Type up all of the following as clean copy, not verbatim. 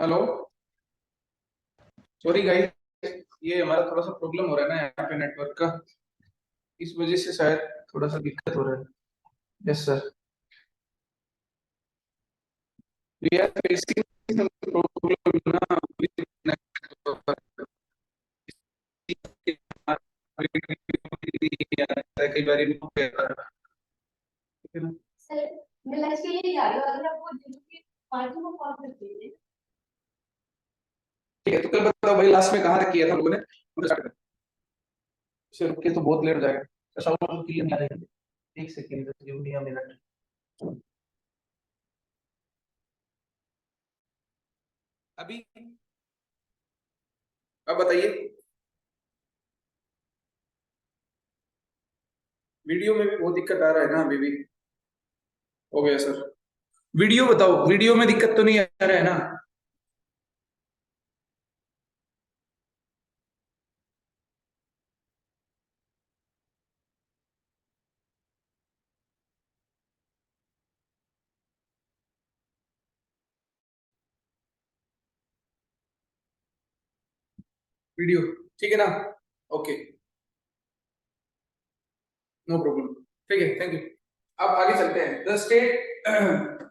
Hello. Sorry guys, ये हमारा थोड़ा सा प्रॉब्लम हो रहा है ना यहाँ पे नेटवर्क का। इस वजह से शायद थोड़ा सा दिक्कत हो रहा है। Yes sir, we are facing some problem ना with network। कई बार ठीक है ना। सर मैं लंच के लिए ही जा रही हूँ। अगर आप वो दिन की पार्टी को कॉल कर दीजिए। ठीक है, तो कल बताओ भाई, लास्ट में कहाँ तक किया था हम लोगों ने? पूरा स्टार्ट कर। उसे रुक के तो बहुत लेट हो जाएगा। साउंड क्लियर नहीं आ रही है। एक second, give me a minute. अभी अब बताइए। वीडियो में भी बहुत दिक्कत आ रहा है ना अभी भी। हो गया सर। वीडियो बताओ, वीडियो में दिक्कत तो नहीं आ रहा है ना? वीडियो ठीक है ना? Okay, no problem. ठीक है, थैंक यू। अब आगे चलते हैं। द स्टेट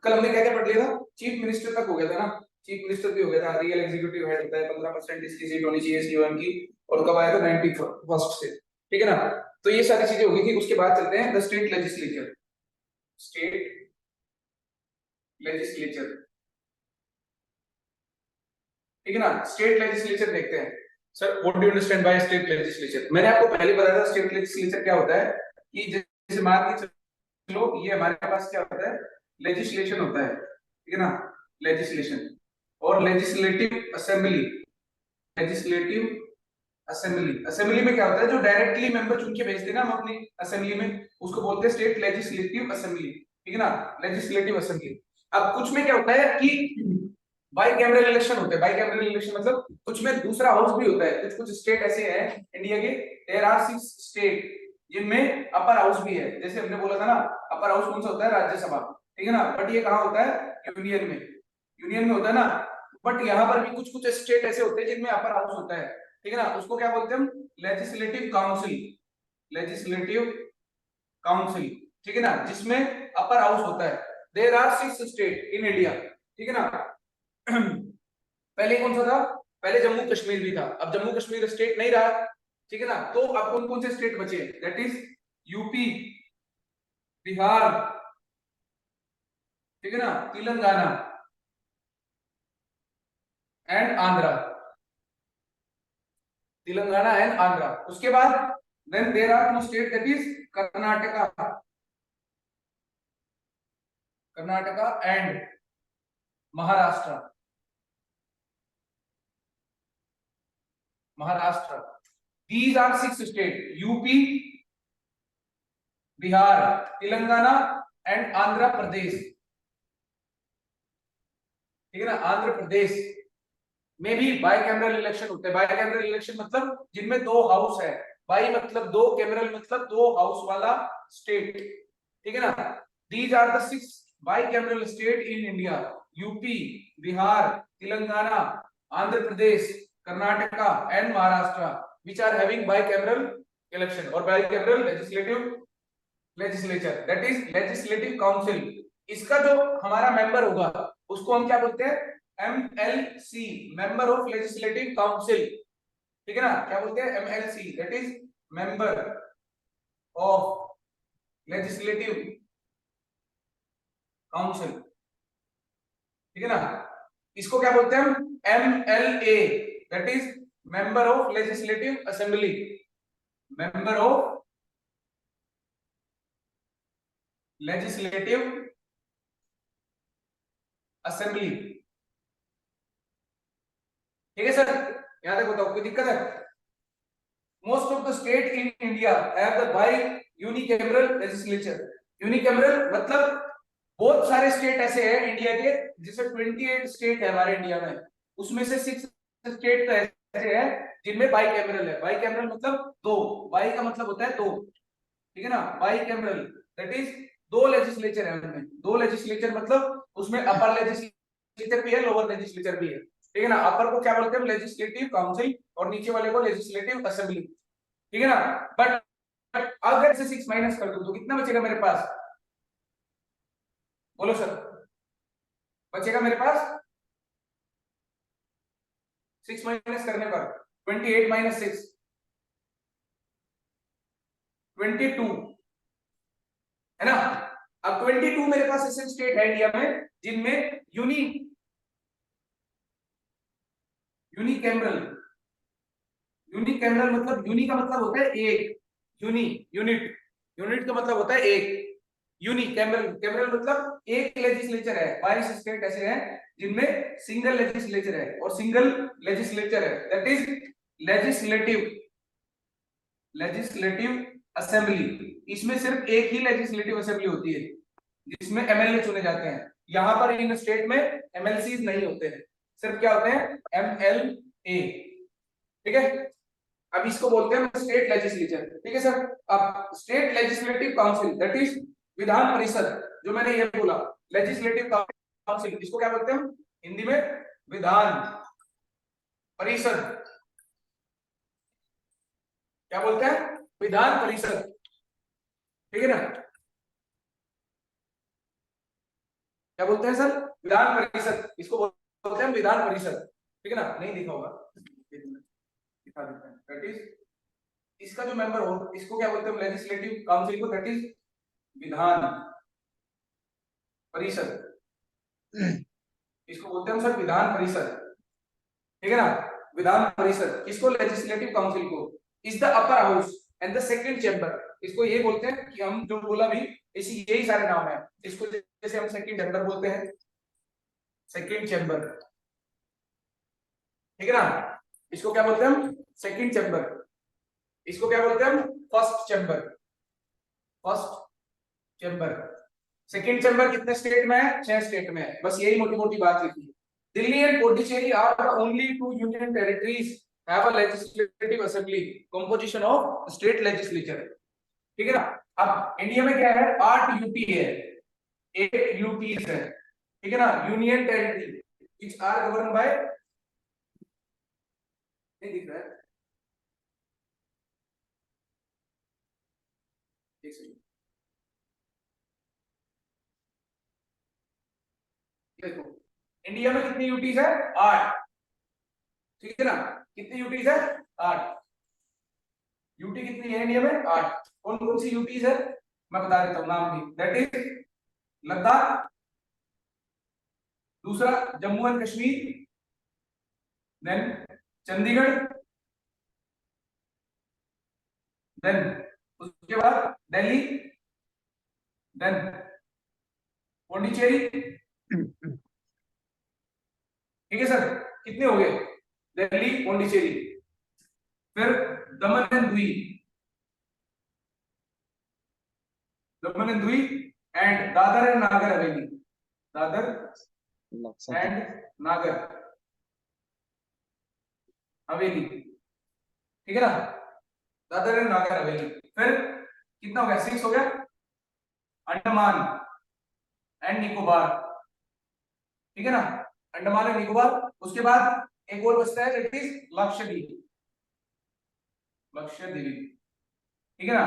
कल हमने क्या क्या पढ़ लिया था? चीफ मिनिस्टर तक हो गया था ना। चीफ मिनिस्टर भी हो गया था। रियल एग्जीक्यूटिव हेड होता है, 15% इसकी सीट होनी चाहिए सीओएम की। और कब आया था? 91st से। ठीक है ना? तो ये सारी चीजें हो गई थी। उसके बाद चलते हैं the state legislature. State legislature, ठीक है ना? स्टेट लेजिस्लेचर देखते हैं। Sir what do you understand by state legislature? मैंने आपको पहले बताया था स्टेट लेजिस्लेचर क्या होता है। कि जैसे मान के चलो, ये हमारे पास क्या होता है? लेजिस्लेशन होता है, ठीक है ना? लेजिस्लेशन और legislative assembly. Legislative assembly, assembly में क्या होता है? जो डायरेक्टली मेंबर चुन के भेजते हैं ना हम अपनी असेंबली में, उसको बोलते हैं स्टेट लेजिस्लेटिव असेंबली। ठीक है ना? Legislative assembly. अब कुछ में क्या होता है कि बाई कैमरल इलेक्शन होते हैं। बाई कैमरल इलेक्शन मतलब कुछ में दूसरा हाउस भी होता है। कुछ कुछ स्टेट ऐसे हैं इंडिया के, देयर आर 6 स्टेट जिनमें अपर हाउस भी है। जैसे हमने बोला था ना, अपर हाउस कौन सा होता है? राज्यसभा। ठीक है ना? बट ये कहाँ होता है? यूनियन में। यूनियन में होता है ना। बट यहाँ पर भी कुछ कुछ स्टेट ऐसे होते हैं जिनमें अपर हाउस होता है। ठीक है ना? उसको क्या बोलते हैं हम? Legislative council. लेजिस्लेटिव काउंसिल, ठीक है ना? जिसमें अपर हाउस होता है। There are 6 state in India. ठीक है ना? पहले कौन सा था? पहले जम्मू कश्मीर भी था। अब जम्मू कश्मीर स्टेट नहीं रहा। ठीक है ना? तो अब कौन कौन से स्टेट बचे? दैट इज यूपी, बिहार, ठीक है ना, तेलंगाना एंड आंध्रा। तेलंगाना एंड आंध्रा। उसके बाद then there are two state, that is Karnataka, Karnataka and Maharashtra. Maharashtra. These are 6 state, UP, Bihar, Telangana and Andhra Pradesh. ठीक है ना? आंध्र प्रदेश में भी बाई कैमरल इलेक्शन होते हैं। बाई कैमरल इलेक्शन मतलब जिनमें दो हाउस है। बाई मतलब दो, कैमरल मतलब दो हाउस वाला स्टेट। ठीक है ना? These are the 6 bicameral state in India: UP, Bihar, Telangana, Andhra Pradesh, Karnataka and Maharashtra, which are having bicameral election और bicameral legislature, that is legislative council। इसका जो हमारा मेंबर होगा उसको हम क्या बोलते हैं? MLC, member of legislative council. ठीक है ना? क्या बोलते हैं? MLC, that is member of legislative council. ठीक है ना? इसको क्या बोलते हैं हम? MLA, that is member of legislative assembly. Member of legislative assembly. ठीक है सर? यहां तक बताओ, कोई दिक्कत है? Most of the state in India have the bicameral legislature। Unicameral मतलब बहुत सारे स्टेट ऐसे हैं इंडिया के, जैसे 28 स्टेट है हमारे इंडिया में, उसमें से 6 स्टेट तो ऐसे हैं जिनमें बाई कैमरल है। बाई कैमरल मतलब दो, बाई का मतलब होता है दो। ठीक है ना? बाई कैमरल दैट इज दो लेजिस्लेचर है उनमें। दो लेजिस्लेचर मतलब उसमें अपर लेजिस्लेचर भी है, लोअर लेजिस्लेचर भी है। ठीक है ना। अपर को क्या बोलते हैं, लेजिस्लेटिव काउंसिल, और नीचे वाले को लेजिस्लेटिव असेंबली, ठीक है ना। बट अगर से 6 माइनस कर दूं तो कितना बचेगा मेरे पास, बोलो सर, बचेगा मेरे पास 6 माइनस करने पर 28 माइनस 6 22 है ना। अब 22 मेरे पास ऐसे स्टेट है इंडिया में जिनमें यूनिकैमरल, यूनिकैमरल मतलब यूनि का मतलब होता है एक, यूनिट, यूनिट का मतलब होता है एक, यूनिकैमरल, कैमरल मतलब एक लेजिस्लेचर है। 22 स्टेट ऐसे हैं जिनमें सिंगल लेजिस्लेचर है, और सिंगल लेजिस्लेचर है दैट इज लेजिस्लेटिव असेंबली। इसमें सिर्फ एक ही लेजिस्लेटिव असेंबली होती है जिसमें एमएलए चुने जाते हैं। यहां पर इन स्टेट में एमएलसीज नहीं होते हैं, सिर्फ क्या होते हैं, एमएलए, ठीक है। अब इसको बोलते हैं स्टेट लेजिस्लेचर, ठीक है सर। अब state legislative council that is Vidhan Parishad, जो मैंने ये बोला लेजिस्लेटिव काउंसिल, इसको क्या बोलते हैं हिंदी में, विधान परिषद, क्या बोलते हैं, विधान परिषद, ठीक है ना। क्या बोलते हैं सर, विधान परिषद, इसको बोलते हैं विधान परिषद, ठीक है ना। नहीं दिखा होगा, दिखा देते हैं, दैट इज इसका जो मेंबर हो इसको क्या बोलते हैं, लेजिस्लेटिव काउंसिल को, दैट इज विधान परिषद, इसको बोलते हैं सर विधान परिषद, ठीक है ना। विधान परिषद किसको, लेजिस्लेटिव काउंसिल को, is the upper house and the second chamber, इसको ये बोलते हैं कि हम जो बोला भी इसी यही सारे नाम है, इसको जैसे हम सेकंड चैम्बर बोलते हैं, सेकंड चैम्बर, ठीक है ना। इसको क्या बोलते हैं हम, सेकंड चैम्बर, इसको क्या बोलते हैं हम, first chamber, first chamber. Second chamber कितने स्टेट में है, 6 स्टेट में है, बस यही मोटी मोटी बात लिखी है। Delhi and Puducherry are the only 2 union territories have a legislative assembly composition of state legislature, ठीक है ना। अब इंडिया में क्या है, 8 यूटी है, 8 यूटीज है, ठीक है ना, union territory which are govern by, नहीं दिख रहा है, एक सेकंड, देखो इंडिया में कितनी यूटीज है, 8, ठीक है ना। कितनी यूटीज है, 8, यूटी कितनी है इंडिया में, 8। कौन कौन सी यूटीज है, मैं बता देता हूं नाम भी, दैट इज लद्दाख, दूसरा Jammu and Kashmir, then Chandigarh, then उसके बाद दिल्ली, देन पौंडीचेरी, ठीक है सर। कितने हो गए, दिल्ली, पौंडीचेरी, फिर दमन and Diu, Daman and Diu, and Dadar and Nagar Haveli, Dadar and Nagar Haveli, ठीक है ना, दादर एंड नागर हवेली। फिर कितना हो गया, 6 हो गया, अंडमान एंड निकोबार, ठीक है ना, अंडमान एंड निकोबार। उसके बाद एक और बचता है दैट इज लक्षद्वीप, लक्षद्वीप, ठीक है ना।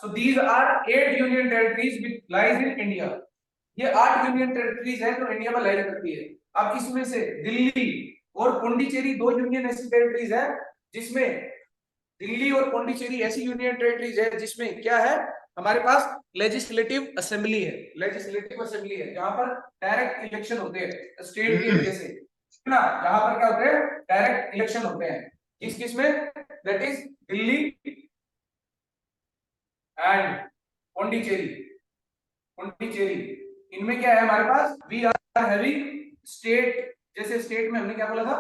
So these are 8 union territories which lies in India, ये 8 यूनियन टेरिटरीज है जो इंडिया में लाई करती है। अब इसमें से दिल्ली और पुडुचेरी 2 यूनियन ऐसी टेरिटरीज है जिसमें, दिल्ली और पुडुचेरी ऐसी यूनियन टेरिटरीज है जिसमें क्या है, हमारे पास लेजिस्लेटिव असेंबली है, लेजिस्लेटिव असेंबली है जहां पर डायरेक्ट इलेक्शन होते हैं स्टेट की वजह से, है ना। जहां पर क्या होते हैं, डायरेक्ट इलेक्शन होते हैं, किस किस में, that is Delhi and Puducherry, Puducherry, इनमें क्या है हमारे पास, वी आर हैविंग स्टेट, जैसे स्टेट में हमने क्या बोला था,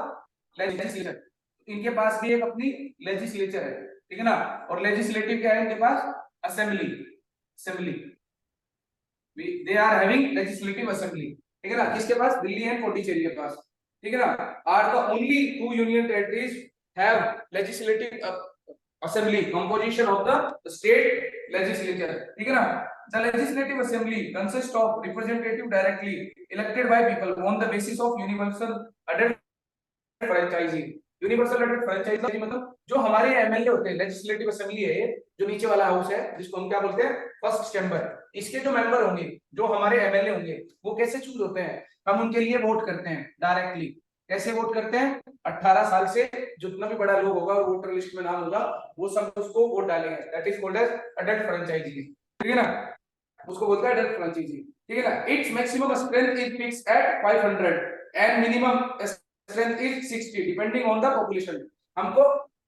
लेजिस्लेचर, इनके पास भी एक अपनी लेजिस्लेचर है, ठीक है ना। और लेजिस्लेटिव क्या है इनके पास, assembly, assembly, they are having legislative assembly, ठीक है ना। किसके पास, दिल्ली एंड पुडुचेरी के पास, ठीक है ना। Are the only 2 union territories have legislative assembly composition of the state legislature, ठीक है ना। The legislative assembly consists of representative directly elected by people on the basis of universal adult franchise. Universal direct franchise मतलब जो हमारे MLA होते हैं, legislative assembly है ये, जो नीचे वाला हाउस है जिसको हम क्या बोलते हैं, फर्स्ट चैम्बर, इसके जो मेंबर होंगे, जो हमारे एमएलए होंगे, वो कैसे चूज होते हैं, हम उनके लिए वोट करते हैं डायरेक्टली। कैसे वोट करते हैं, 18 साल से जितना भी बड़ा लोग होगा और वोटर लिस्ट में नाम होगा, वो सब उसको वोट डालेंगे। That is called as adult franchise. ठीक है ना, उसको बोलते हैं अडल्ट फ्रेंचाइजी। ठीक है ना, its maximum strength is fixed eight 500 and minimum strength is 60 depending on the population. हमको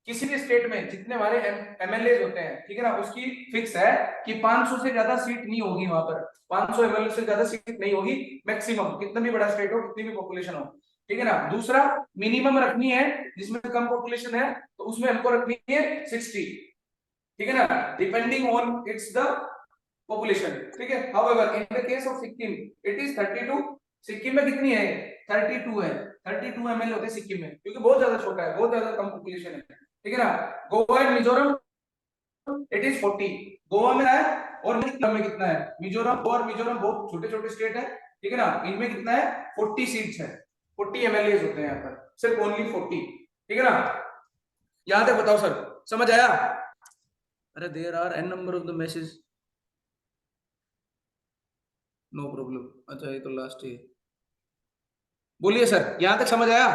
किसी भी स्टेट में जितने हमारे एमएलए होते हैं, ठीक है ना, उसकी फिक्स है कि 500 से ज्यादा सीट नहीं होगी वहां पर, 500 एमएलए से ज्यादा सीट नहीं होगी मैक्सिमम, कितना भी बड़ा स्टेट हो, कितनी भी पॉपुलेशन हो। ठीक है ना, दूसरा मिनिमम रखनी है, जिसमें कम पॉपुलेशन है तो उसमें हमको रखनी है 60। ठीक है ना, depending on it's the population. ठीक है, however in the case of Sikkim it is 32। Sikkim में कितनी है, 32 है, 32 एमएलए होते हैं सिक्किम में, क्योंकि बहुत ज्यादा छोटा है, बहुत ज्यादा कम पॉपुलेशन है। ठीक है ना, Goa and Mizoram it is 40। Goa में है और मिजोरम में कितना है, मिजोरम और मिजोरम बहुत छोटे छोटे स्टेट है। ठीक है ना, इनमें कितना है, 40 सीट्स है, 40 एमएलए होते हैं यहाँ पर, सिर्फ ओनली 40। ठीक है ना, यहां तक बताओ सर, समझ आया? अरे there are an number of the message, no problem. अच्छा ये तो लास्ट है, बोलिए सर, यहां तक समझ आया?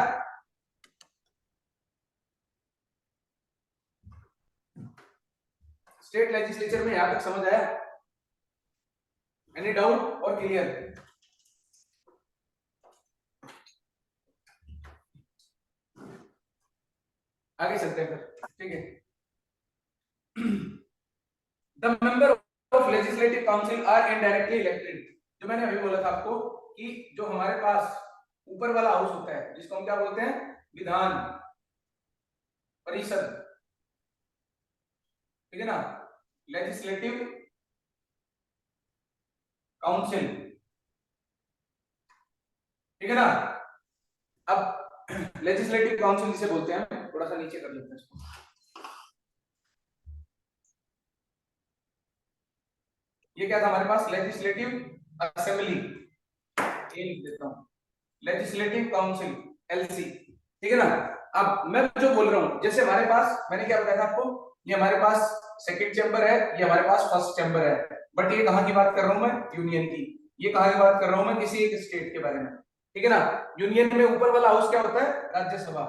स्टेट लेजिस्लेचर में यहां तक समझ आया? एनी डाउट और क्लियर? आगे चलते हैं फिर। ठीक है, the member of legislative council are indirectly elected. जो मैंने अभी बोला था आपको कि जो हमारे पास ऊपर वाला हाउस होता है, जिसको हम क्या बोलते हैं, विधान परिषद। ठीक है ना, लेजिस्लेटिव काउंसिल। ठीक है ना, अब लेजिस्लेटिव काउंसिल जिसे बोलते हैं, थोड़ा सा नीचे कर लेते हैं इसको। ये क्या था हमारे पास, लेजिस्लेटिव असेंबली, ये लिख देता हूं, लेजिस्लेटिव काउंसिल एलसी। ठीक है ना, अब मैं जो बोल रहा हूं, जैसे हमारे पास मैंने क्या बताया था आपको, ये हमारे पास सेकंड चैम्बर है, ये हमारे पास फर्स्ट चैम्बर है, बट ये कहां की बात कर रहा हूं मैं, यूनियन की। ये कहां की बात कर रहा हूं मैं, किसी एक स्टेट के बारे में। ठीक है ना, यूनियन में ऊपर वाला हाउस क्या होता है, राज्यसभा।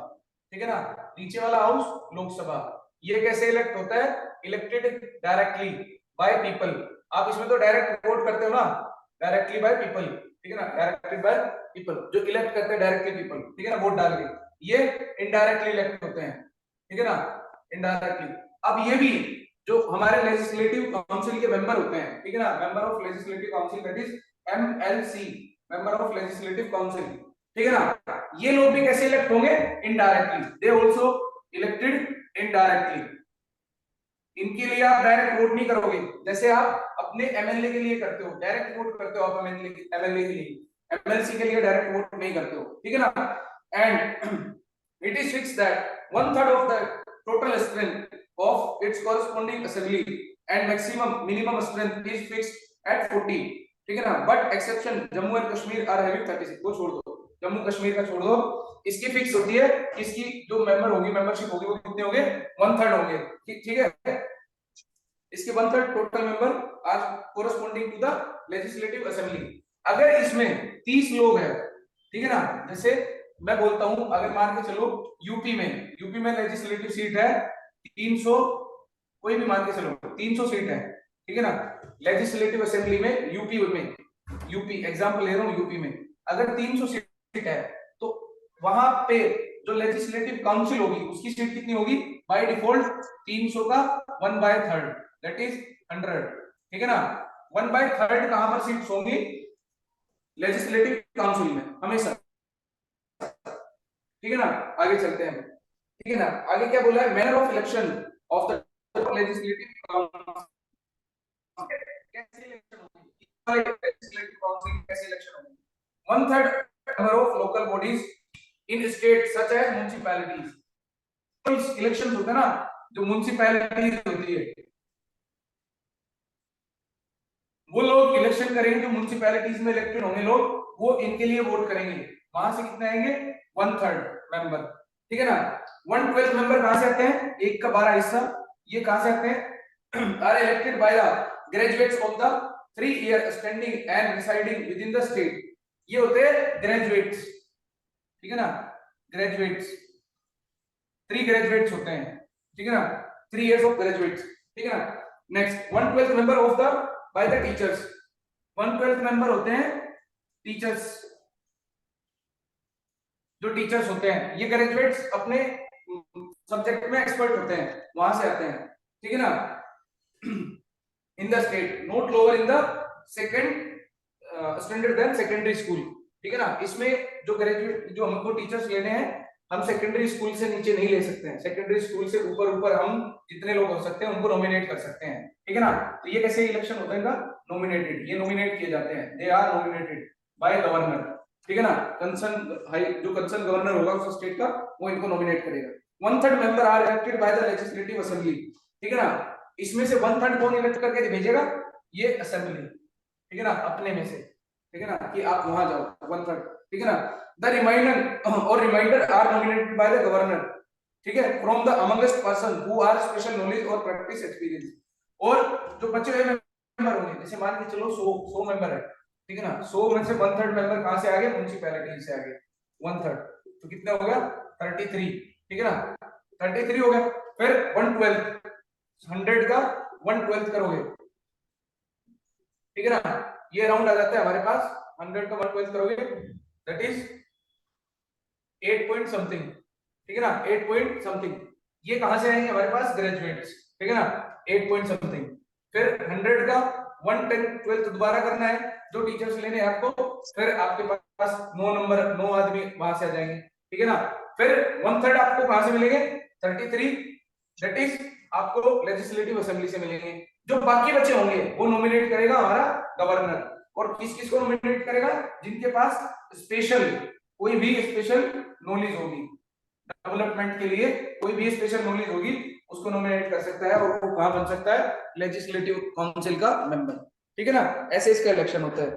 ठीक है ना, नीचे वाला हाउस लोकसभा। ये कैसे इलेक्ट होता है, इलेक्टेड डायरेक्टली बाय पीपल। आप इसमें तो डायरेक्ट वोट करते हो ना, डायरेक्टली बाय पीपल। ठीक है ना, डायरेक्टली बाय पीपल, जो इलेक्ट करते हैं डायरेक्टली पीपल। ठीक है ना, वोट डाल के। ये इनडायरेक्टली इलेक्ट होते हैं। ठीक है ना, इनडायरेक्टली। अब ये भी जो हमारे लेजिस्लेटिव काउंसिल के मेंबर होते हैं, ठीक है ना, member of legislative council, that is MLC, member of legislative council. ठीक है ना, ये लोग भी कैसे इलेक्ट होंगे, indirectly, they also elected indirectly. इनके लिए आप डायरेक्ट वोट नहीं करोगे, जैसे आप अपने एमएलए के लिए करते हो, डायरेक्ट वोट करते हो आप एमएलए के लिए, एमएलसी के लिए डायरेक्ट वोट नहीं करते हो। ठीक है ना, and it is fixed that 1/3 of the total strength of its corresponding assembly and maximum minimum strength is fixed at 40। ठीक है ना, but exception Jammu and Kashmir are having 36। वो छोड़ दो, जम्मू कश्मीर का छोड़ दो, इसकी फिक्स होती है, इसकी जो मेंबर होगी, मेंबरशिप होगी, वो कितने होंगे, 1/3 होंगे। ठीक है, इसके 1/3 total member are corresponding to the legislative assembly. अगर इसमें 30 लोग हैं, ठीक है ना, जैसे मैं बोलता हूं, अगर मान के चलो यूपी में लेजिस्लेटिव सीट है 300, कोई भी मान के चलो 300 सीट है। ठीक है ना, लेजिस्लेटिव असेंबली में यूपी एग्जांपल ले रहा हूं, यूपी में अगर 300 सीट है, तो वहां पे जो लेजिस्लेटिव काउंसिल होगी उसकी सीट कितनी होगी, बाय डिफॉल्ट 300 का 1/3, दैट इज 100। ठीक है ना, 1/3 कहां पर सीट्स होंगी, लेजिस्लेटिव काउंसिल में हमेशा। ठीक है ना, आगे चलते हैं। ठीक है ना, आगे क्या बोला है, manner of election of the legislative council, कैसे इलेक्शन होगी, लेजिस्लेटिव काउंसिल कैसे इलेक्शन होगी, 1/3 number of local bodies in state such as municipalities। तो इलेक्शन होता है ना, जो म्युनिसिपैलिटीज होती है, वो लोग इलेक्शन करेंगे, जो म्युनिसिपैलिटीज में इलेक्टेड होंगे लोग, वो इनके लिए वोट करेंगे, वहां से कितने आएंगे, 1/3। मेंबर, ठीक है ना। 1/12 मेंबर कहां से आते हैं, 1/12 हिस्सा, ये कहां से आते हैं, are elected by the graduates of the 3 year standing and residing within the state, ये होते हैं ग्रेजुएट्स, ठीक है ना, ग्रेजुएट्स, 3 ग्रेजुएट्स होते हैं, ठीक है ना, 3 इयर्स ऑफ ग्रेजुएट्स, ठीक है ना। Next 1/12 member of the by the teachers, 1/12 member होते हैं टीचर्स, जो टीचर्स होते हैं, ये ग्रेजुएट्स अपने सब्जेक्ट में एक्सपर्ट होते हैं, वहां से आते हैं, ठीक है ना। In the state not lower in the second standard than secondary school, ठीक है ना। इसमें जो ग्रेजुएट, जो हमको टीचर्स लेने हैं, हम सेकेंडरी स्कूल से नीचे नहीं ले सकते हैं, सेकेंडरी स्कूल से ऊपर ऊपर हम जितने लोग हो सकते हैं उनको नॉमिनेट कर सकते हैं, ठीक है ना। तो ये कैसे इलेक्शन होता है इनका, नॉमिनेटेड, ये नॉमिनेट किए जाते हैं, they are nominated by governor, ठीक है ना। कंसर्न हाई, जो कंसर्न गवर्नर होगा उस स्टेट का, वो इनको नॉमिनेट करेगा। 1/3 member are elected by the legislative assembly, ठीक है ना। इसमें से 1/3 कौन इलेक्ट करके भेजेगा, ये असेंबली, ठीक है ना, अपने में से, ठीक है ना, कि आप वहां जाओ 1/3, ठीक है ना। द रिमाइंडर और reminder are nominated by the governor, ठीक है, from the amongst person who are special knowledge और प्रैक्टिस एक्सपीरियंस। और जो बचे हुए मेंबर होंगे, जैसे मान के चलो 100 मेंबर है, ठीक है ना, 100 में से 1/3 मेंबर कहां से आ गए, म्युनिसिपैलिटी से आ गए 1/3, तो कितना हो गया 33, ठीक है ना, 33 हो गया। फिर 1/12, 100 का 1/12 करोगे, ठीक है ना, ये राउंड आ जाता है हमारे पास, 100 का 1/12 करोगे दैट इज 8 पॉइंट समथिंग, ठीक है ना, 8 पॉइंट समथिंग, ये कहां से आएंगे हमारे पास, ग्रेजुएट्स, ठीक है ना, 8 पॉइंट समथिंग। फिर 100 का 1/10 12 दोबारा करना है, जो टीचर्स लेने हैं आपको, फिर आपके पास 9 नंबर, 9 आदमी वहां से आ जाएंगे, ठीक है ना। फिर 1/3 आपको कहां से मिलेंगे, 33, दैट इज आपको लेजिस्लेटिव असेंबली से मिलेंगे। जो बाकी बचे होंगे वो नॉमिनेट करेगा हमारा गवर्नर, और किस किस को नॉमिनेट करेगा, जिनके पास स्पेशल, कोई भी स्पेशल नॉलेज होगी डेवलपमेंट के लिए, कोई भी स्पेशल नॉलेज होगी, उसको नॉमिनेट कर सकता है, और वो कहां बन सकता है, लेजिस्लेटिव काउंसिल का मेंबर, ठीक है ना। ऐसे इसका इलेक्शन होता है,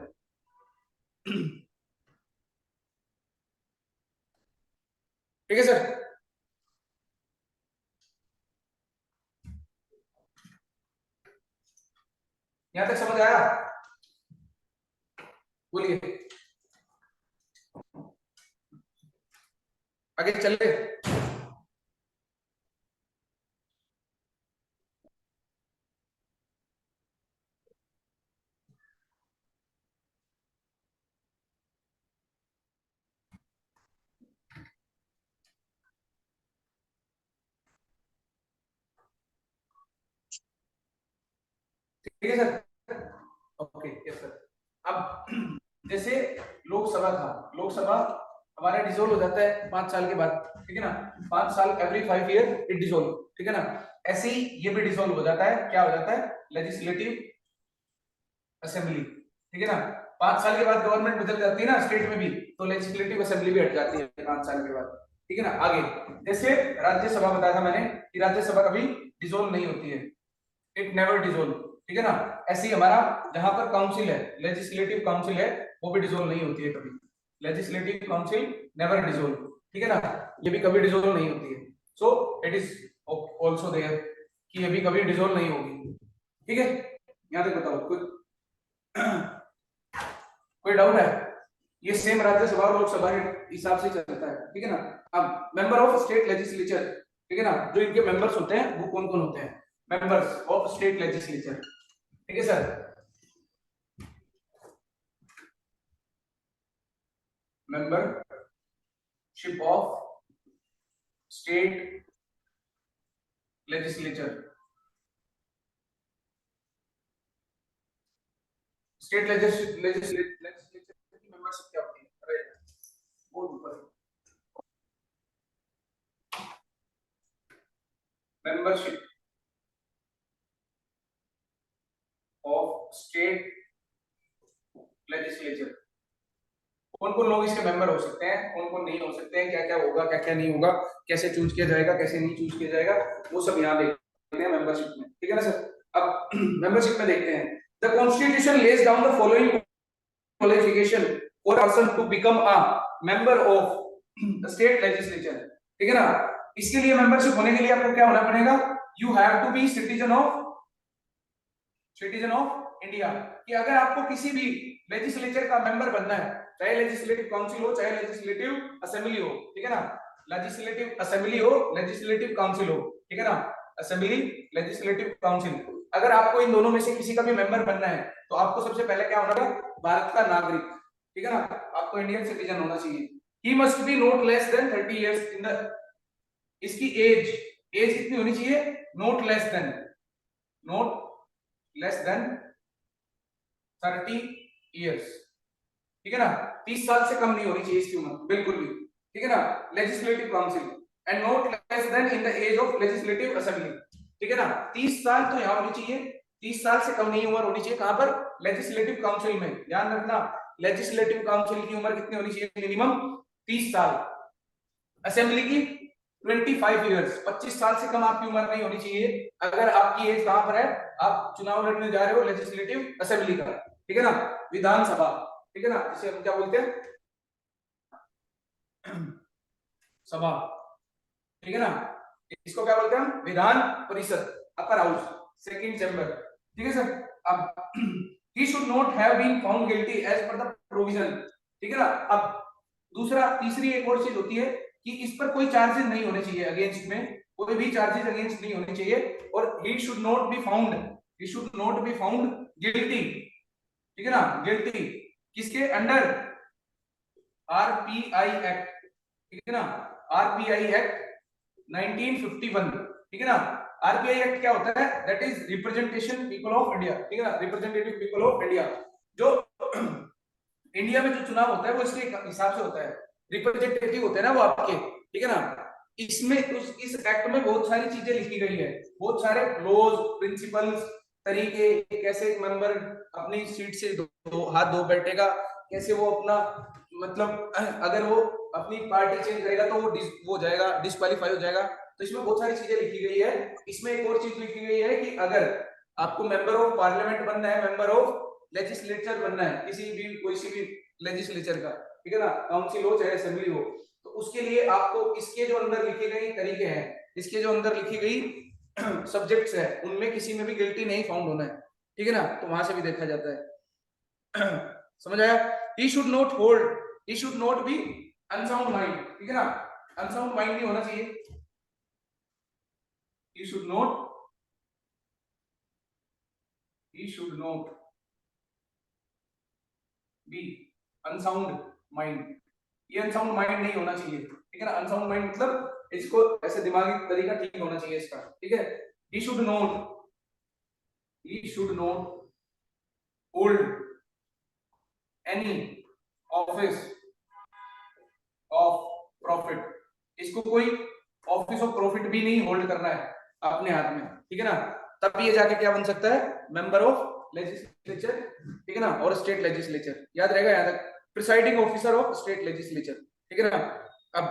ठीक है सर। यहां तक समझ आया, बोलिए आगे चले। ठीक है सर, ओके यस सर। अब जैसे लोकसभा था, लोकसभा हमारा डिसॉल्व हो जाता है 5 साल के बाद, ठीक है ना, 5 साल, एवरी 5 ईयर इट डिसॉल्व, ठीक है ना। ऐसे ही ये भी डिसॉल्व हो जाता है, क्या हो जाता है, लेजिस्लेटिव असेंबली, ठीक है ना। 5 साल के बाद गवर्नमेंट बदल जाती है ना स्टेट में भी, तो लेजिस्लेटिव असेंबली भी हट जाती है 5 साल के बाद, ठीक है ना। आगे जैसे राज्यसभा बताया था मैंने कि राज्यसभा कभी डिसॉल्व नहीं होती है, इट नेवर डिसॉल्व, ठीक है ना। ऐसे ही हमारा जहां पर काउंसिल है, लेजिस्लेटिव काउंसिल है, वो भी डिसॉल्व नहीं होती है कभी, लेजिस्लेटिव काउंसिल नेवर डिसॉल्व, ठीक है ना, ये भी कभी डिसॉल्व नहीं होती है। So it is also there कि ये भी कभी डिसॉल्व नहीं होगी, ठीक है। यहां तक बताओ, कोई डाउट है, ये सेम राज्यसभा और लोकसभा के हिसाब से चलता है, ठीक है ना। अब मेंबर ऑफ स्टेट लेजिस्लेचर, ठीक है ना, जो इनके मेंबर्स होते हैं वो कौन कौन होते हैं, मेंबर्स ऑफ स्टेट लेजिस्लेचर, ठीक है sir. Membership of state legislature, state legislature की मेंबरशिप क्या होती है, बहुत ऊपर, मेंबरशिप ऑफ स्टेट लेजिस्लेचर, कौन कौन लोग इसके मेंबर हो सकते हैं, कौन कौन नहीं हो सकते हैं, क्या क्या होगा, क्या क्या नहीं होगा, कैसे चूज किया जाएगा, कैसे नहीं चूज किया जाएगा, वो सब यहाँ देखते हैं मेंबरशिप में, ठीक है ना सर। अब मेंबरशिप में देखते हैं, the constitution lays down the following qualification for person to become a member of state legislature, ठीक है ना। इसके लिए मेंबरशिप होने के लिए आपको क्या होना पड़ेगा, you have to be citizen of India. कि अगर आपको किसी भी लेजिस्लेचर का मेंबर बनना है, चाहे लेजिस्लेटिव काउंसिल हो चाहे लेजिस्लेटिव असेंबली हो, ठीक है ना, लेजिस्लेटिव असेंबली हो लेजिस्लेटिव काउंसिल हो, ठीक है ना, असेंबली लेजिस्लेटिव काउंसिल, अगर आपको इन दोनों में से किसी का भी मेंबर बनना है तो आपको सबसे पहले क्या होना होगा, भारत का नागरिक, ठीक है ना, आपको इंडियन सिटीजन होना चाहिए। He must be not less then 30 years in the, इसकी एज कितनी होनी चाहिए, नॉट लेस देन 30 इयर्स, ठीक है ना, 30 साल से कम नहीं होनी चाहिए इसकी उम्र बिल्कुल भी, ठीक है ना, legislative council and not less than in the age of legislative assembly, ठीक है ना, 30 साल तो यहां होनी चाहिए, 30 साल से कम नहीं उम्र होनी चाहिए, कहां पर, लेजिस्लेटिव काउंसिल में, ध्यान रखना लेजिस्लेटिव काउंसिल की उम्र कितनी होनी चाहिए, मिनिमम 30 साल, असेंबली की 25 इयर्स, 25 साल से कम आपकी उम्र नहीं होनी चाहिए अगर आपकी एज कहां पर है, आप चुनाव लड़ने जा रहे हो लेजिस्लेटिव असेंबली का, ठीक है ना, विधानसभा, ठीक है ना, जिसे हम क्या बोलते हैं, सभा, ठीक है ना, इसको क्या बोलते हैं, Vidhan Parishad, upper house, second chamber, ठीक है सर। अब he should not have been found guilty as per the provision, ठीक है ना। अब दूसरा तीसरी एक और चीज होती है कि इस पर कोई चार्जेस नहीं होने चाहिए, अगेंस्ट में कोई भी चार्जेस अगेंस्ट नहीं होने चाहिए, और he should not be found guilty, ठीक है ना, गिल्टी किसके अंडर, आरपीआई एक्ट, ठीक है ना, आरपीआई एक्ट 1951, ठीक है ना। आरपीआई एक्ट क्या होता है, that is representation people of India, ठीक है ना, रिप्रेजेंटेटिव पीपल ऑफ इंडिया, जो इंडिया में जो चुनाव होता है वो इसके हिसाब से होता है, रिप्रेजेंटेटिव होते हैं ना वो आपके, ठीक है ना। इसमें इस एक्ट में बहुत सारी चीजें लिखी गई है, बहुत सारे लॉज, प्रिंसिपल्स, तरीके, कैसे एक मेंबर अपनी सीट से हाथ धो बैठेगा, कैसे वो अपना मतलब अगर वो अपनी पार्टी चेंज करेगा तो वो जाएगा, डिस्क्वालीफाई हो जाएगा, तो इसमें बहुत सारी चीजें लिखी गई है। इसमें एक और चीज लिखी गई है कि अगर आपको मेंबर ऑफ पार्लियामेंट बनना है, मेंबर ऑफ लेजिस्लेचर बनना है, किसी भी कोई सी भी लेजिस्लेचर का, ठीक है ना, काउंसिल हो चाहे असेंबली हो, तो उसके लिए आपको इसके जो अंदर लिखे गए तरीके हैं, इसके जो अंदर लिखी गई सब्जेक्ट्स है, उनमें किसी में भी गिल्टी नहीं फाउंड होना है, ठीक है ना, तो वहां से भी देखा जाता है। समझ आया, he should not be unsound mind, ठीक है ना, अनसाउंड माइंड नहीं होना चाहिए, he should not be unsound mind, ये अनसाउंड माइंड नहीं होना चाहिए, ठीक है ना, अनसाउंड माइंड मतलब इसको ऐसे दिमागी तरीका ठीक होना चाहिए इसका, ठीक है। he should not hold any office of profit, इसको कोई ऑफिस ऑफ प्रॉफिट भी नहीं होल्ड करना है अपने हाथ में, ठीक है ना, तब ये जाके क्या बन सकता है, मेंबर ऑफ लेजिस्लेचर, ठीक है ना, और स्टेट लेजिस्लेचर, याद रहेगा यहां तक, presiding officer of state legislature, ठीक है ना। अब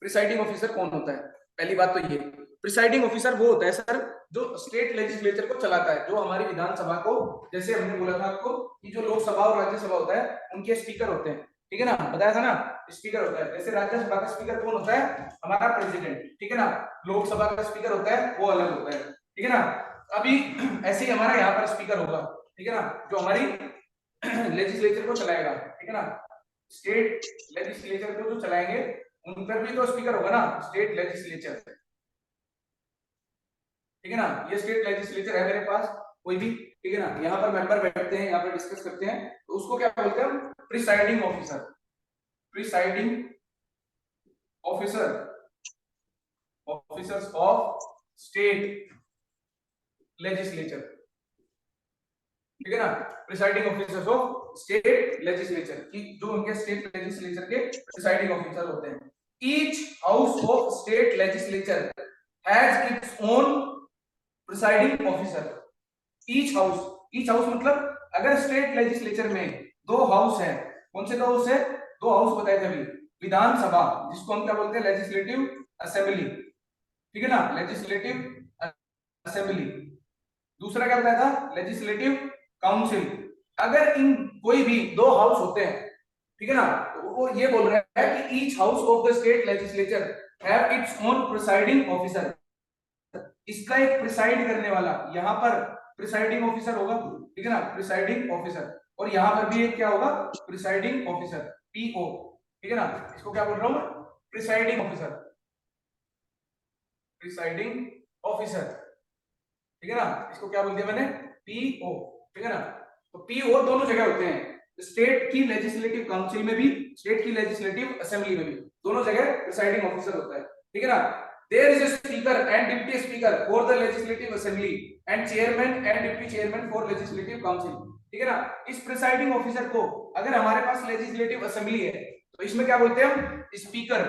प्रिसाइडिंग ऑफिसर कौन होता है, पहली बात तो ये, प्रिसाइडिंग ऑफिसर वो होता है सर जो स्टेट लेजिस्लेचर को चलाता है, जो हमारी विधानसभा को, जैसे हमने बोला था आपको कि जो लोकसभा और राज्यसभा होता है उनके स्पीकर होते हैं, ठीक है ना, बताया था ना, स्पीकर होता है, जैसे राज्यसभा का स्पीकर कौन होता है, हमारा प्रेसिडेंट, ठीक है ना, लोकसभा का स्पीकर होता है वो अलग होता है, ठीक है ना। अभी ऐसे ही हमारा यहाँ पर स्पीकर होगा, ठीक है ना, जो हमारी लेजिस्लेचर को चलाएगा, ठीक है ना, स्टेट लेजिस्लेचर को जो चलाएंगे उन पर भी तो स्पीकर होगा ना, स्टेट लेजिस्लेचर, ठीक है ना, ये स्टेट लेजिस्लेचर है मेरे पास कोई भी, ठीक है ना, यहाँ पर मेंबर बैठते हैं, यहाँ पर डिस्कस करते हैं, तो उसको क्या बोलते हैं, presiding officer, officers of state legislature, ठीक है ना, presiding officers of state legislature की जो उनके स्टेट लेजिस्लेचर के प्रिसाइडिंग ऑफिसर होते हैं। Each house of state legislature has its own presiding officer, each house मतलब अगर स्टेट लेजिस्लेचर में दो हाउस है, कौन से दो हाउस है, दो हाउस बताए थे अभी, विधानसभा जिसको हम क्या बोलते हैं लेजिस्लेटिव असेंबली, ठीक है ना, लेजिस्लेटिव असेंबली, दूसरा क्या बताया था, लेजिस्लेटिव काउंसिल, अगर इन कोई भी दो हाउस होते हैं, ठीक है ना, तो वो ये बोल रहा है कि each house of the state legislature have its own presiding officer. इसका एक प्रिसाइड करने वाला, यहाँ पर प्रिसाइडिंग ऑफिसर होगा, ठीक है ना, प्रिसाइडिंग ऑफिसर, और यहाँ पर भी एक क्या होगा, प्रिसाइडिंग ऑफिसर, पीओ, ठीक है ना। इसको क्या बोल रहा हूँ, प्रिसाइडिंग ऑफिसर, प्रिसाइडिंग ऑफिसर, ठीक है ना। इसको क्या बोल दिया मैंने, पीओ, ठीक है ना। तो पीओ दोनों जगह होते हैं, स्टेट की लेजिस्लेटिव काउंसिल में भी, स्टेट की लेजिस्लेटिव असेंबली में भी, दोनों जगह प्रिसाइडिंग ऑफिसर होता है, ठीक है ना। There is a speaker and deputy speaker for the legislative assembly and chairman and deputy chairman for legislative council, ठीक है ना। इस प्रिसाइडिंग ऑफिसर को, अगर हमारे पास लेजिस्लेटिव असेंबली है तो इसमें क्या बोलते हैं हम, स्पीकर,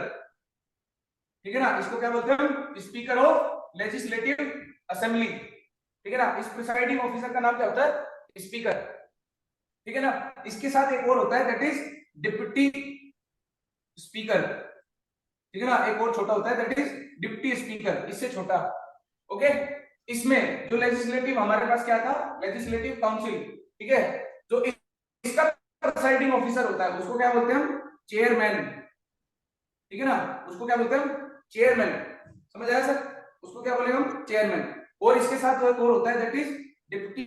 ठीक है ना। इसको क्या बोलते हैं हम, स्पीकर ऑफ लेजिस्लेटिव असेंबली, ठीक है ना। इस प्रिसाइडिंग ऑफिसर का नाम क्या होता है, स्पीकर, ठीक है ना। इसके साथ एक और होता है, दैट इज डिप्टी स्पीकर, ठीक है ना। एक और छोटा होता है, दैट इज डिप्टी स्पीकर, इससे छोटा, ओके। इसमें जो लेजिस्लेटिव हमारे पास क्या था, लेजिस्लेटिव काउंसिल, ठीक है, जो इसका प्रिसाइडिंग ऑफिसर होता है उसको क्या बोलते हैं हम, चेयरमैन, ठीक है ना। उसको क्या बोलते हैं हम, चेयरमैन, समझ आया सर, उसको क्या बोलेंगे हम, चेयरमैन। और इसके साथ जो एक और होता है, that is deputy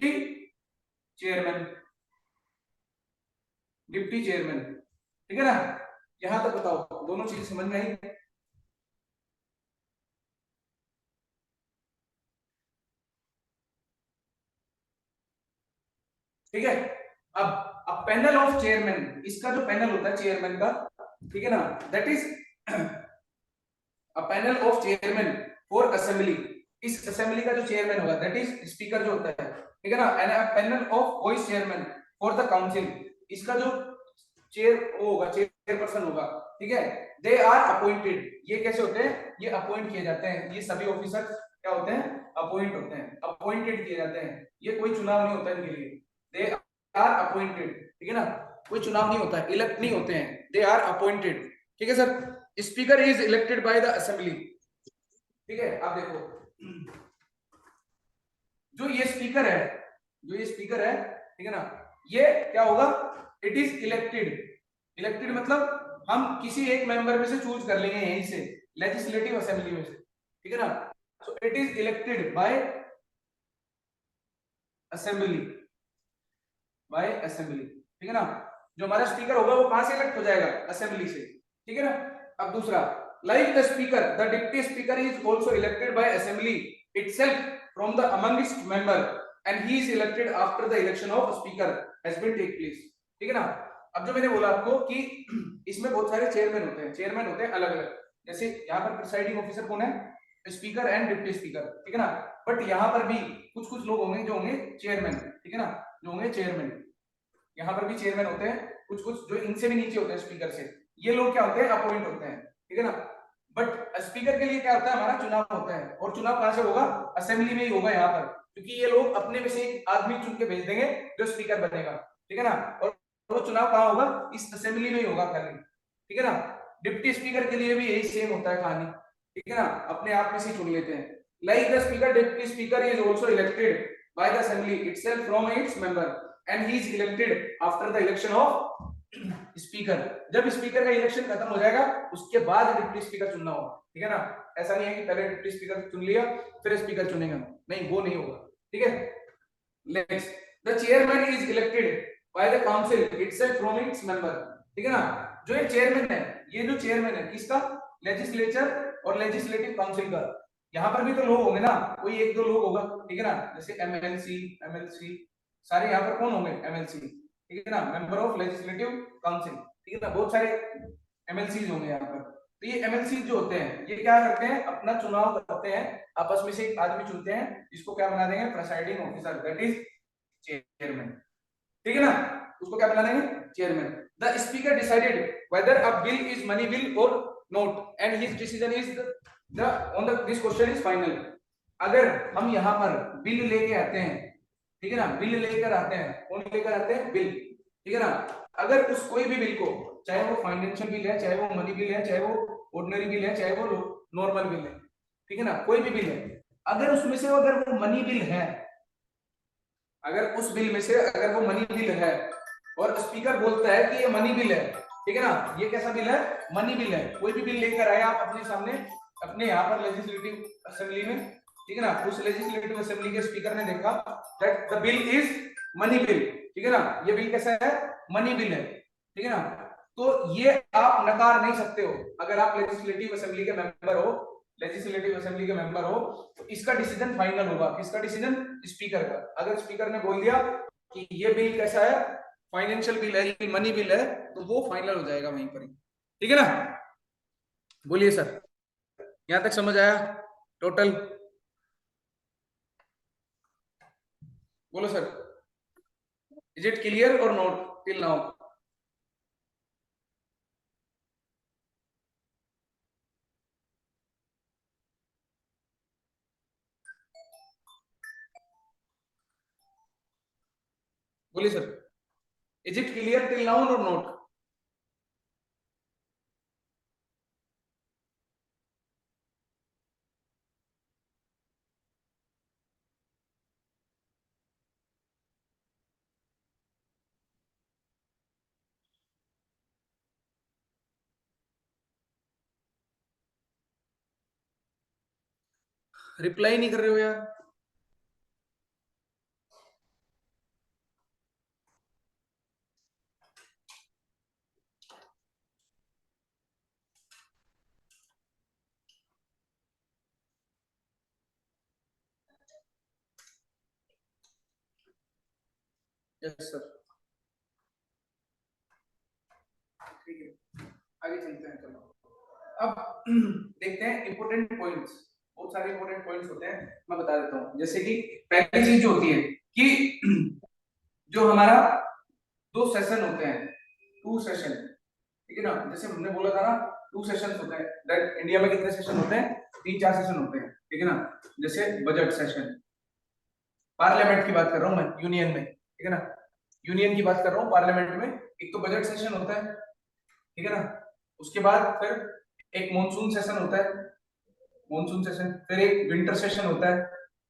chairman, deputy chairman, ठीक है ना। यहां तक बताओ, दोनों चीज समझ में आई, ठीक है। अब पैनल ऑफ चेयरमैन, इसका जो पैनल होता है चेयरमैन का, ठीक है ना, that is a panel of chairman for assembly, इस असेंबली का जो चेयरमैन होगा दैट इज स्पीकर जो होता है, ठीक है ना। And a panel of vice chairman for the council, इसका जो चेयर वो होगा, चेयरपर्सन होगा, ठीक है। दे आर अपॉइंटेड, ये कैसे होते हैं, ये अपॉइंट किए जाते हैं, ये सभी ऑफिसर क्या होते हैं, अपॉइंट होते हैं, अपॉइंटेड किए जाते हैं, ये कोई चुनाव नहीं होता इनके लिए, दे आर अपॉइंटेड, ठीक है ना, कोई चुनाव नहीं होता है, इलेक्ट नहीं होते हैं, दे आर अपॉइंटेड, ठीक है sir. Speaker is elected by the assembly, ठीक है। आप देखो, जो ये स्पीकर है, जो ये स्पीकर है, ठीक है ना, ये क्या होगा, इट इज इलेक्टेड, इलेक्टेड मतलब हम किसी एक मेंबर में से चूज कर लेंगे यहीं से, लेजिस्लेटिव असेंबली में से, ठीक है ना। So it is elected by assembly, by assembly, ठीक है ना। जो हमारा स्पीकर होगा वो कहां से इलेक्ट हो जाएगा, असेंबली से, ठीक है ना। अब दूसरा, like the speaker, the deputy speaker is also elected by assembly itself from the amongst member and he is elected after the election of speaker has been take place, ठीक है ना। अब जो मैंने बोला आपको कि इसमें बहुत सारे चेयरमैन होते हैं, चेयरमैन होते हैं अलग अलग, जैसे यहाँ पर प्रिसाइडिंग ऑफिसर कौन है, स्पीकर एंड डिप्टी स्पीकर, ठीक है ना। बट यहाँ पर भी कुछ कुछ लोग होंगे जो होंगे चेयरमैन, ठीक है ना, जो होंगे चेयरमैन, यहाँ पर भी चेयरमैन होते हैं, कुछ कुछ जो इनसे भी नीचे होते हैं स्पीकर से, ये लोग क्या होते हैं, अपॉइंट होते हैं, ठीक है ना। बट स्पीकर के लिए क्या होता है, हमारा चुनाव होता है, और चुनाव कहां से होगा, असेंबली में ही होगा यहाँ पर, क्योंकि ये लोग अपने में से एक आदमी चुन के भेज देंगे जो स्पीकर बनेगा, ठीक है ना। और वो चुनाव कहां होगा, इस असेंबली में ही होगा खाली, ठीक है ना। डिप्टी स्पीकर के लिए भी यही सेम होता है कहानी, ठीक है ना, अपने आप में से चुन लेते हैं। Like the speaker, deputy speaker is also elected by the assembly itself from its member and he is elected after the election of speaker. जब स्पीकर का इलेक्शन खत्म हो जाएगा उसके बाद डिप्टी स्पीकर चुनना होगा, ठीक है ना। ऐसा नहीं है कि पहले डिप्टी स्पीकर चुन लिया फिर स्पीकर चुनेगा, नहीं वो नहीं होगा, ठीक है। Next, the chairman is elected by the council itself from its member, ठीक है ना। जो ये चेयरमैन है, ये जो चेयरमैन है किसका, लेजिस्लेचर और लेजिस्लेटिव काउंसिल का, यहाँ पर भी तो लोग होंगे ना, कोई एक दो लोग होगा, ठीक है ना, जैसे एमएलसी सारे यहाँ पर कौन होंगे, एमएलसी, ठीक है ना, मेंबर ऑफ लेजिस्लेटिव काउंसिल, ठीक है ना, बहुत सारे एमएलसी होंगे यहाँ पर। तो ये एमएलसी जो होते हैं ये क्या करते हैं, अपना चुनाव करते हैं, आपस में से एक आदमी चुनते हैं, जिसको क्या बना देंगे, presiding officer, that is chairman, ठीक है ना, उसको क्या बना देंगे, chairman. The speaker decided whether a bill is money bill or not and his decision is the on the this question is final। अगर हम यहाँ पर बिल लेके आते हैं, ठीक है ना, बिल लेकर आते हैं, कौन लेकर आते हैं, बिल, ठीक है ना। अगर उस कोई भी बिल को, चाहे वो फाइनेंशियल बिल है, चाहे वो मनी बिल है, चाहे वो ऑर्डिनरी बिल है, चाहे वो नॉर्मल बिल है, ठीक है ना, कोई भी बिल है, अगर उसमें से अगर वो मनी बिल है, अगर उस बिल में से अगर वो मनी बिल है और स्पीकर बोलता है कि ये मनी बिल है, ठीक है ना, ये कैसा बिल है, मनी बिल है। कोई भी बिल लेकर आए आप अपने सामने, अपने यहाँ पर लेजिस्लेटिव असेंबली में, ठीक है ना, उस लेजिस्लेटिव असेंबली के स्पीकर ने देखा that the bill is money bill, ठीक है ना, ये बिल कैसा है, मनी बिल है, ठीक है ना, तो ये आप नकार नहीं सकते हो। अगर आप लेजिस्लेटिव असेंबली के मेंबर हो, लेजिस्लेटिव असेंबली के मेंबर हो, तो इसका डिसीजन फाइनल होगा। किसका डिसीजन, स्पीकर का। अगर स्पीकर ने बोल दिया कि ये बिल कैसा है, फाइनेंशियल बिल है, मनी बिल है, तो वो फाइनल हो जाएगा वहीं पर ही, ठीक है ना। बोलिए सर, यहां तक समझ आया टोटल? बोलो सर, इज इट क्लियर और नोट टिल नाउ? बोलिए sir, is it clear till now और नोट? रिप्लाई नहीं कर रहे हो यार। यस सर, ठीक है, आगे चलते हैं। चलो अब देखते हैं इंपोर्टेंट पॉइंट्स। बहुत सारे इंपोर्टेंट पॉइंट्स होते हैं, मैं बता देता हूँ। जैसे कि पहली चीज जो होती है कि जो हमारा दो सेशन होते हैं, टू सेशन, ठीक है ना, जैसे हमने बोला था ना, टू सेशन होते हैं। दैट इंडिया में कितने सेशन होते हैं, 3-4 सेशन होते हैं, ठीक है ना। जैसे बजट सेशन, पार्लियामेंट की बात कर रहा हूँ मैं, यूनियन में, ठीक है ना, यूनियन की बात कर रहा हूँ। पार्लियामेंट में एक तो बजट सेशन होता है, ठीक है ना, उसके बाद फिर एक मॉनसून सेशन होता है, मॉनसून सेशन, फिर एक विंटर सेशन होता है,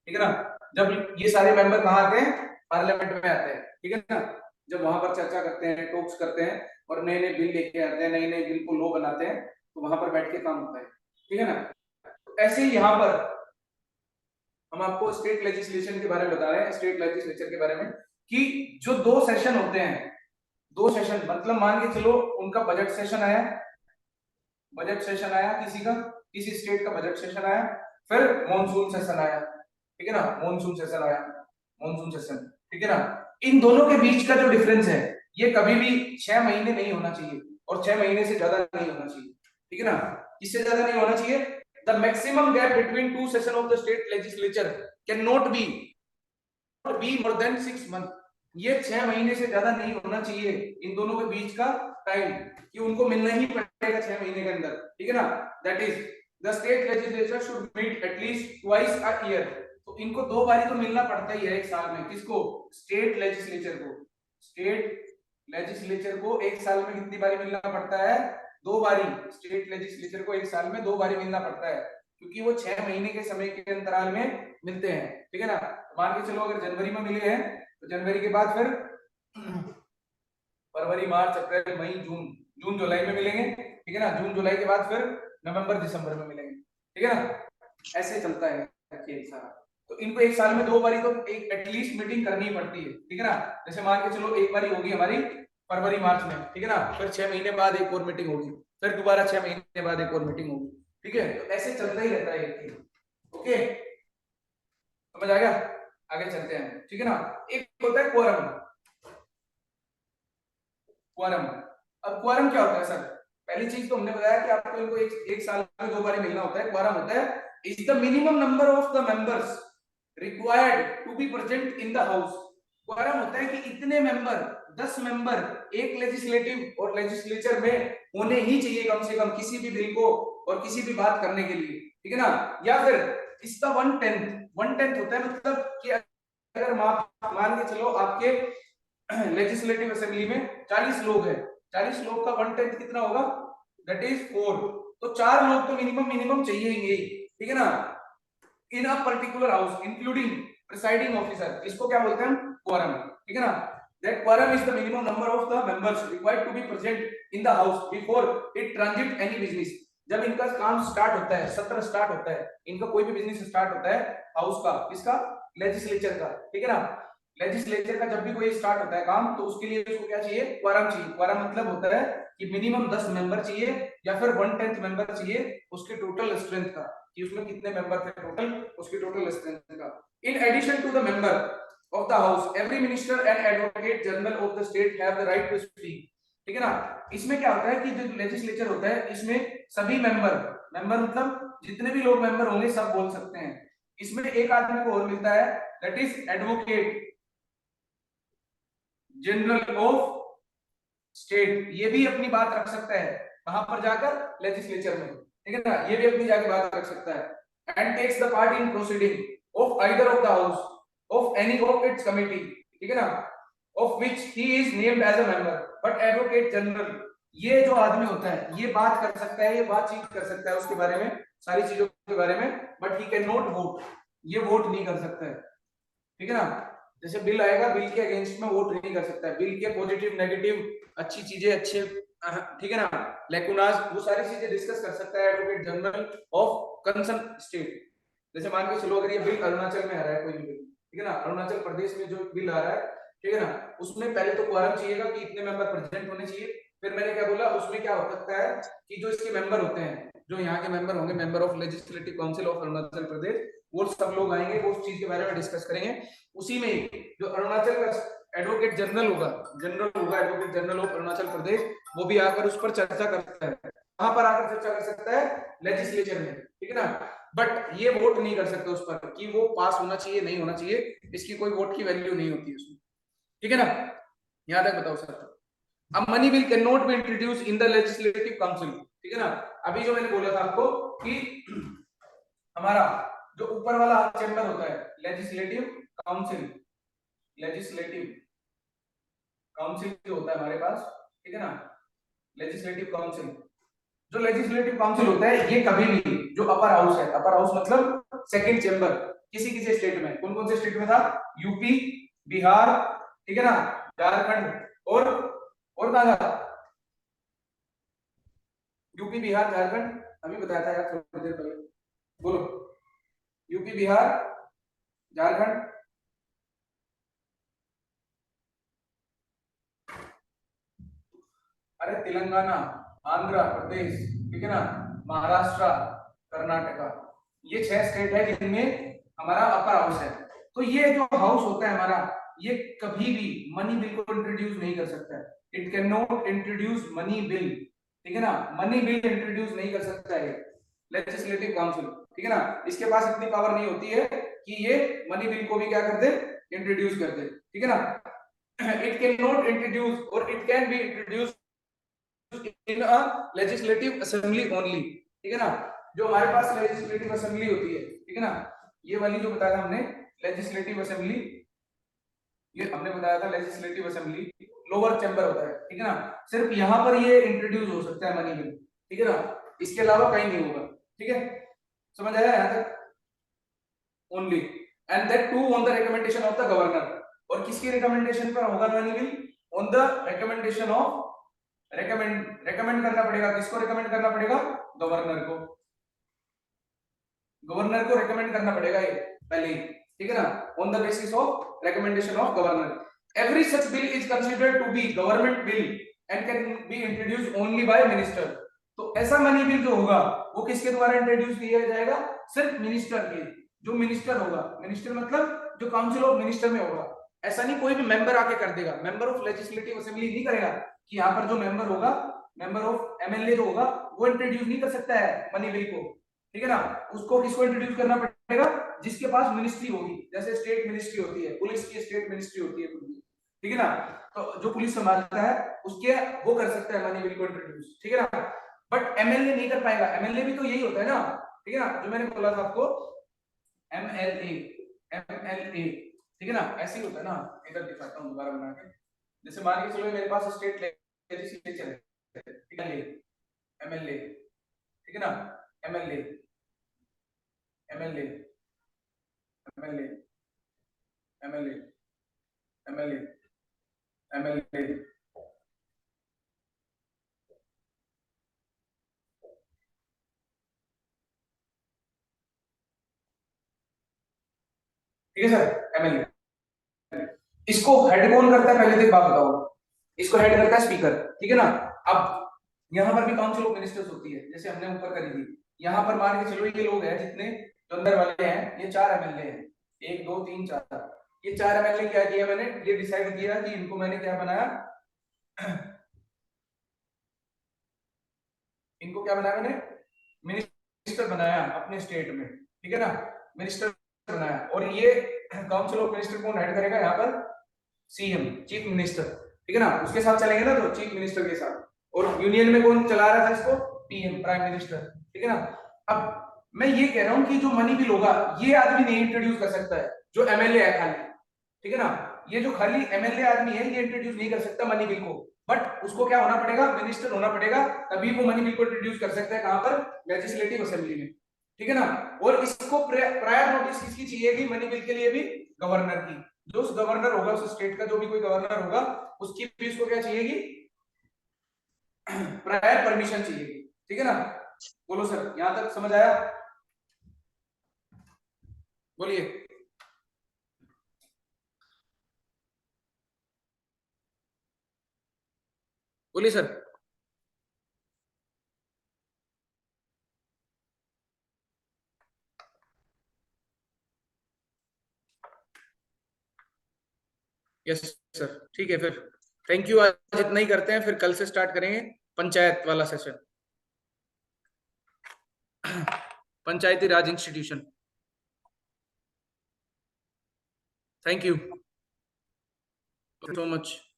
ठीक है ना। जब ये सारे मेंबर कहाँ आते हैं, पार्लियामेंट में आते हैं, ठीक है ना। जब वहां पर चर्चा करते हैं, टॉक्स करते हैं और नए नए बिल लेके आते हैं, नए नए बिल को लॉ बनाते हैं, तो वहां पर बैठ के काम होता है, ठीक है ना। तो ऐसे ही यहाँ पर हम आपको स्टेट लेजिस्लेशन के बारे में बता रहे हैं, स्टेट लेजिस्लेचर के बारे में, कि जो दो सेशन होते हैं, दो सेशन मतलब मान के चलो उनका बजट सेशन आया, बजट सेशन आया किसी का, किसी स्टेट का बजट सेशन आया, फिर मॉनसून सेशन आया, ठीक है ना, मॉनसून सेशन आया, मॉनसून सेशन, ठीक है ना। इन दोनों के बीच का जो डिफरेंस है, ये कभी भी 6 महीने नहीं होना चाहिए, और 6 महीने से ज्यादा नहीं होना चाहिए, ठीक है ना। इससे ज्यादा नहीं होना चाहिए। The maximum gap between two session of the state legislature can not be more than 6 month. ये 6 महीने से ज्यादा नहीं होना चाहिए इन दोनों के बीच का टाइम, कि उनको मिलना ही पड़ेगा 6 महीने के अंदर, ठीक है ना। That is the state legislature should meet at least twice a year. तो इनको 2 बारी तो मिलना पड़ता ही है एक साल में। किसको, स्टेट लेजिस्लेचर को। स्टेट लेजिस्लेचर को एक साल में कितनी बारी मिलना पड़ता है, 2 बारी। स्टेट लेजिस्लेचर को एक साल में 2 बारी मिलना पड़ता है, क्योंकि वो 6 महीने के समय के अंतराल में मिलते हैं, ठीक है ना। मान के चलो अगर जनवरी में मिले हैं, तो जनवरी के बाद फिर फरवरी, मार्च, अप्रैल, मई, जून, जून जुलाई में मिलेंगे, ठीक है ना। जून जुलाई के बाद फिर नवंबर दिसंबर में मिलेंगे, ठीक है ना। ऐसे चलता है खेल सारा। तो इनको एक साल में 2 बारी तो एक एटलीस्ट मीटिंग करनी ही पड़ती है, ठीक है ना। जैसे मान के चलो एक बारी होगी हमारी फरवरी मार्च में, ठीक है ना, फिर 6 महीने बाद एक और मीटिंग होगी, फिर दोबारा 6 महीने बाद एक और मीटिंग होगी, ठीक है। तो ऐसे चलता ही रहता है ये खेल, ओके, समझ आ गया। आगे चलते हैं, ठीक है ना। एक होता है क्वोरम। क्वारम, अब क्वारम क्या होता है सर? पहली चीज तो हमने बताया कि आपको इनको एक साल में 2 बार मिलना होता है। क्वारम होता है is the minimum number of the members required to be present in the house. Quorum होता है कि इतने मेंबर, 10 मेंबर एक लेजिस्लेटिव और लेजिस्लेचर में होने ही चाहिए कम से कम, किसी भी बिल को और किसी भी बात करने के लिए, ठीक है ना। या फिर इसका 1/10 होता है, मतलब कि अगर मान के चलो आपके लेजिस्लेटिव असेंबली में 40 लोग हैं, 40 लोग का 1/10 कितना होगा, दैट इज 4। तो 4 लोग तो मिनिमम मिनिमम चाहिए ही, ठीक है ना, in a particular house including presiding officer. इसको क्या बोलते हैं हम, क्वोरम, ठीक है ना। that quorum is the minimum number of the members required to be present in the house before it transact any business. जब इनका काम स्टार्ट होता है, सत्र स्टार्ट होता है, इनका कोई भी बिजनेस स्टार्ट होता है हाउस का, किसका, लेजिस्लेचर का, ठीक है ना। लेजिस्लेचर का जब भी कोई स्टार्ट होता है काम, तो उसके लिए उसको क्या चाहिए, क्वारम चाहिए। क्वारम मतलब होता है कि मिनिमम 10 मेंबर चाहिए या फिर 1/10 मेंबर चाहिए उसके टोटल स्ट्रेंथ का, कि उसमें कितने मेंबर थे टोटल, उसकी टोटल स्ट्रेंथ का। In addition to the member of the house, every minister and advocate general of the state have the right to speak, ठीक है ना। इसमें क्या होता है कि जो लेजिस्लेचर होता है, इसमें सभी मेंबर, मेंबर मतलब जितने भी लोग मेंबर होंगे सब बोल सकते हैं। इसमें एक आदमी को और मिलता है, that is advocate general of state. ये भी अपनी बात रख सकता है कहां पर जाकर, लेजिस्लेचर में, ठीक है ना, ये भी अपनी जाके बात रख सकता है। And takes the part in proceeding of either of the house of any of its committee, ठीक है ना, of which he is named as a member. But advocate general, ये जो आदमी होता है ये बात कर सकता है, ये बातचीत कर सकता है उसके बारे में, सारी चीजों के बारे में, but he can not vote, ये वोट नहीं कर सकता है, ठीक है ना। जैसे बिल आएगा, बिल के अगेंस्ट में वोट नहीं कर सकता है, बिल के पॉजिटिव नेगेटिव अच्छी चीजें, अच्छे, ठीक है ना, लेकुनाज, वो सारी चीजें डिस्कस कर सकता है advocate general of concern state. जैसे मान के चलो अगर ये बिल अरुणाचल में आ रहा है, कोई भी बिल, ठीक है ना, अरुणाचल प्रदेश में जो बिल आ रहा है, ठीक है ना, उसमें पहले तो क्वारम चाहिएगा कि इतने मेंबर प्रेजेंट होने चाहिए। फिर मैंने क्या बोला, उसमें क्या हो सकता है कि जो इसके मेंबर होते हैं, जो यहाँ के मेंबर होंगे, member of legislative council of Arunachal Pradesh, वो सब लोग आएंगे, वो उस चीज के बारे में डिस्कस करेंगे। उसी में जो अरुणाचल का एडवोकेट जनरल होगा, advocate general of Arunachal Pradesh, वो भी आकर उस पर चर्चा कर सकता है। कहां पर आकर चर्चा कर सकता है, लेजिस्लेचर में, ठीक है ना। बट ये वोट नहीं कर सकते उस पर कि वो पास होना चाहिए नहीं होना चाहिए, इसकी कोई वोट की वैल्यू नहीं होती उसमें, ठीक है ना। यहां तक बताओ सर। अब money bill can not be introduce in the legislative council, ठीक है ना। अभी जो मैंने बोला था आपको कि हमारा जो ऊपर वाला चैम्बर होता है, लेजिस्लेटिव काउंसिल, लेजिस्लेटिव काउंसिल जो होता है हमारे पास, ठीक है ना, लेजिस्लेटिव काउंसिल, जो लेजिस्लेटिव काउंसिल होता है, ये कभी भी जो अपर हाउस है, अपर हाउस मतलब सेकंड चैम्बर, किसी किसी स्टेट में, कौन कौन से स्टेट में था, यूपी, बिहार, ठीक है ना, झारखंड, और कहा था, यूपी बिहार झारखंड, अभी बताया था यार थोड़ी देर पहले, बोलो, यूपी बिहार झारखंड, अरे तेलंगाना, आंध्र प्रदेश, ठीक है ना, महाराष्ट्र, कर्नाटका, ये 6 स्टेट है जिनमें हमारा अपर हाउस है। तो ये जो हाउस होता है हमारा, ये कभी भी मनी बिल को इंट्रोड्यूस नहीं कर सकता है, it can not introduce money bill, ठीक है ना, मनी बिल इंट्रोड्यूस नहीं कर सकता है लेजिस्लेटिव काउंसिल, ठीक है ना। इसके पास इतनी पावर नहीं होती है कि ये मनी बिल को भी क्या कर दे, इंट्रोड्यूस कर दे, ठीक है ना। इट कैन नॉट इंट्रोड्यूस और it can be introduce in a legislative assembly only, ठीक है ना। जो हमारे पास लेजिस्लेटिव असेंबली होती है, ठीक है ना, ये वाली जो बताया था हमने लेजिस्लेटिव असेंबली, ये हमने बताया था लेजिस्लेटिव असेंबली लोअर चैम्बर होता है, ठीक है ना, सिर्फ यहां पर ये इंट्रोड्यूस हो सकता है मनी बिल, ठीक है ना, इसके अलावा कहीं नहीं होगा, ठीक है, समझ आया यहां तक, only, and that too on the recommendation of the governor. और किसकी रिकमेंडेशन पर होगा money bill, on the recommendation of, recommend करना पड़ेगा, किसको रेकमेंड करना पड़ेगा, गवर्नर को, गवर्नर को रेकमेंड करना पड़ेगा ये पहले ही, ठीक है ना, on the basis of recommendation of governor. Every such bill is considered to be government bill and can be introduced only by minister. तो ऐसा मनी बिल जो होगा वो किसके द्वारा इंट्रोड्यूस किया जाएगा, सिर्फ मिनिस्टर के, जो मिनिस्टर होगा, मिनिस्टर मतलब जो काउंसिल ऑफ मिनिस्टर में होगा। ऐसा नहीं कोई भी मेंबर आके कर देगा, मेंबर ऑफ लेजिस्लेटिव असेंबली नहीं करेगा, कि यहाँ पर जो मेंबर होगा, मेंबर ऑफ एमएलए जो होगा, वो इंट्रोड्यूस नहीं कर सकता है मनी बिल को, ठीक है ना। उसको किसको इंट्रोड्यूस करना पड़ेगा, जिसके पास मिनिस्ट्री होगी, जैसे स्टेट मिनिस्ट्री होती है, पुलिस की स्टेट मिनिस्ट्री होती है, ठीक है ना, तो जो पुलिस संभालता है उसके, वो कर सकता है मनी बिल को इंट्रोड्यूस, ठीक है ना। बट एमएलए नहीं कर पाएगा, एमएलए भी तो यही होता है ना, ठीक है ना, जो मैंने बोला था आपको, एमएलए, एमएलए, ठीक है ना, ऐसे ही होता है ना। इधर दिखाता हूँ दोबारा बना के, जैसे मान के चलो मेरे पास स्टेट लेजिस्लेचर है, ठीक है, एमएलए, ठीक है ना, MLA, MLA, MLA, MLA, MLA, MLA. ठीक है सर, एमएलए। इसको हेड कौन करता है पहले तो एक बात बताओ। इसको हेड करता है स्पीकर, ठीक है ना। अब यहाँ पर भी काउंसिल ऑफ मिनिस्टर्स होती है, जैसे हमने ऊपर करी थी। यहाँ पर मान के चलो ये लोग हैं जितने जो अंदर वाले हैं, ये 4 एमएलए हैं, 1 2 3 4। ये 4 एमएलए क्या किया मैंने, ये डिसाइड किया कि इनको मैंने क्या बनाया, इनको क्या बनाया मैंने, मिनिस्टर बनाया अपने स्टेट में, ठीक है ना। मिनिस्टर बनाया, और ये काउंसिल ऑफ मिनिस्टर कौन हेड करेगा यहाँ पर, सीएम, चीफ मिनिस्टर, ठीक है ना। उसके साथ चलेंगे ना तो चीफ मिनिस्टर के साथ। और यूनियन में कौन चला रहा था इसको, पीएम, प्राइम मिनिस्टर, ठीक है ना। अब मैं ये कह रहा हूं कि जो मनी बिल होगा ये आदमी नहीं इंट्रोड्यूस कर सकता है, जो एमएलए है खाली, ठीक है ना। ये जो खाली एमएलए आदमी है ये इंट्रोड्यूस नहीं कर सकता मनी बिल को, बट उसको क्या होना पड़ेगा, मिनिस्टर होना पड़ेगा, तभी वो मनी बिल को इंट्रोड्यूस कर सकता है। कहां पर, लेजिस्लेटिव असेंबली में, ठीक है ना। और इसको प्रायर नोटिस किसकी चाहिएगी मनी बिल के लिए भी, गवर्नर की। जो उस गवर्नर होगा, उस स्टेट का जो भी कोई गवर्नर होगा, उसकी भी इसको क्या चाहिएगी, प्रायर परमिशन चाहिएगी, ठीक है ना। बोलो सर, यहां तक समझ आया, बोलिए। बोलिए सर। यस सर, ठीक है फिर, थैंक यू। आज इतना ही करते हैं, फिर कल से स्टार्ट करेंगे पंचायत वाला session, Panchayati Raj institution. Thank you so much.